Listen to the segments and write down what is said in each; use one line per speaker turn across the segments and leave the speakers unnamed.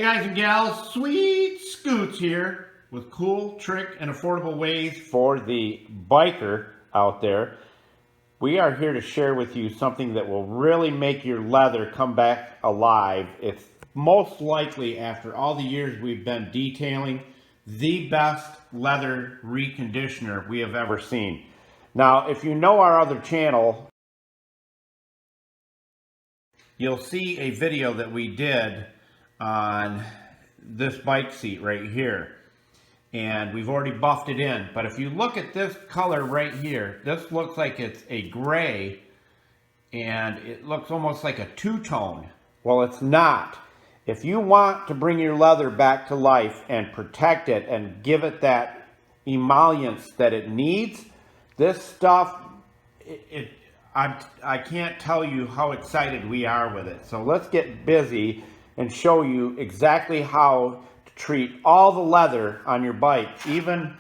guys and gals, Sweet Scoots here with cool, trick, and affordable ways for the biker out there. We are here to share with you something that will really make your leather come back alive. It's most likely, after all the years we've been detailing, the best leather reconditioner we have ever seen. Now, if you know our other channel, you'll see a video that we did on this bike seat right here, and we've already buffed it in. But if you look at this color right here, this looks like it's a gray, and it looks almost like a two-tone. Well, it's not. If you want to bring your leather back to life and protect it and give it that emollients that it needs, this stuff, I can't tell you how excited we are with it. So let's get busy and show you exactly how to treat all the leather on your bike, even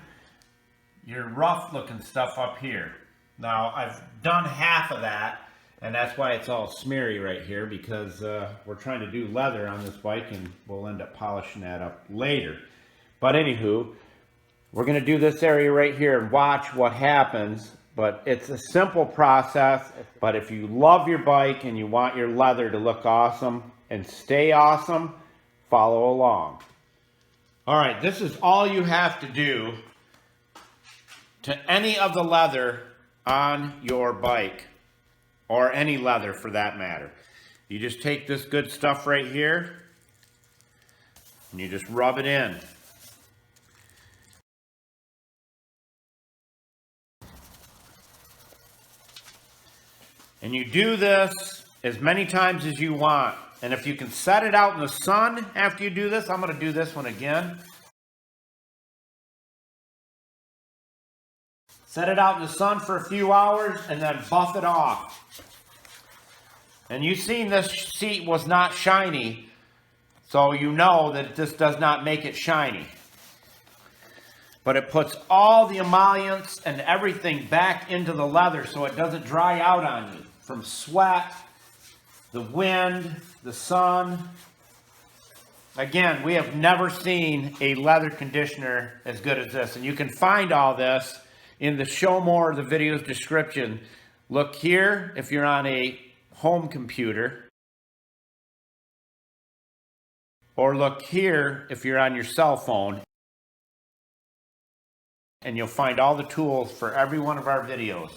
your rough looking stuff up here. Now, I've done half of that, and that's why it's all smeary right here, because we're trying to do leather on this bike, and we'll end up polishing that up later. But anywho, we're going to do this area right here and watch what happens. But it's a simple process. But if you love your bike and you want your leather to look awesome and stay awesome, follow along. All right, this is all you have to do to any of the leather on your bike, or any leather for that matter. You just take this good stuff right here and you just rub it in. And you do this as many times as you want. And if you can set it out in the sun after you do this, I'm going to do this one again. Set it out in the sun for a few hours and then buff it off. And you've seen this seat was not shiny, so you know that this does not make it shiny. But it puts all the emollients and everything back into the leather so it doesn't dry out on you from sweat, the wind, the sun. Again, we have never seen a leather conditioner as good as this. And you can find all this in the show more of the video's description. Look here if you're on a home computer, or look here if you're on your cell phone, and you'll find all the tools for every one of our videos.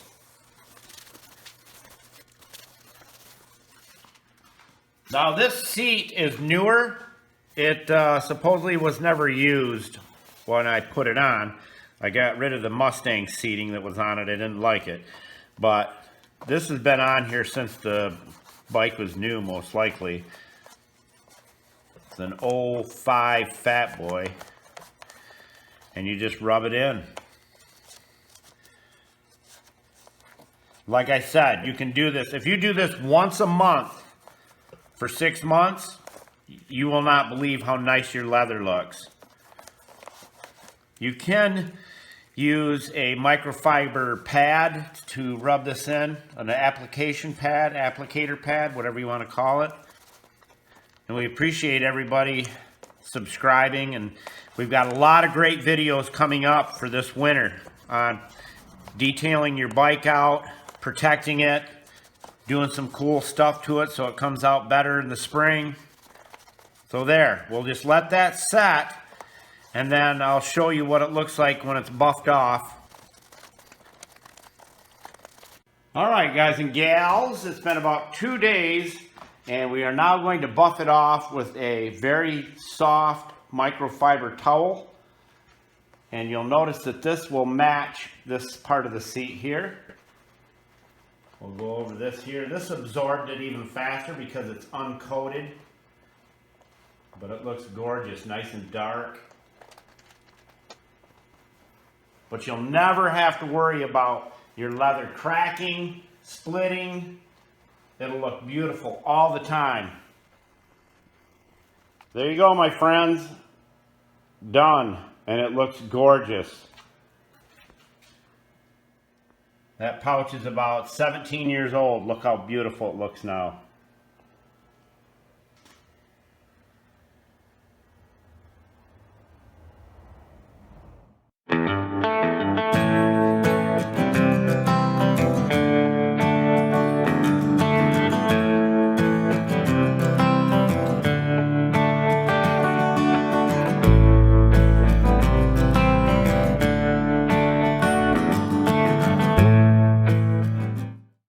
Now, this seat is newer. It supposedly was never used when I put it on. I got rid of the Mustang seating that was on it. I didn't like it. But this has been on here since the bike was new, most likely. It's an 05 Fat Boy. And you just rub it in. Like I said, you can do this. If you do this once a month for 6 months, you will not believe how nice your leather looks. You can use a microfiber pad to rub this in, an application pad, applicator pad, whatever you want to call it. And we appreciate everybody subscribing, and we've got a lot of great videos coming up for this winter on detailing your bike out, protecting it, doing some cool stuff to it so it comes out better in the spring. So there, we'll just let that set, and then I'll show you what it looks like when it's buffed off. All right, guys and gals, it's been about 2 days, and we are now going to buff it off with a very soft microfiber towel. And you'll notice that this will match this part of the seat here. We'll go over this here. This absorbed it even faster because it's uncoated. But it looks gorgeous, nice and dark. But you'll never have to worry about your leather cracking, splitting. It'll look beautiful all the time. There you go, my friends. Done. And it looks gorgeous. That pouch is about 17 years old. Look how beautiful it looks now.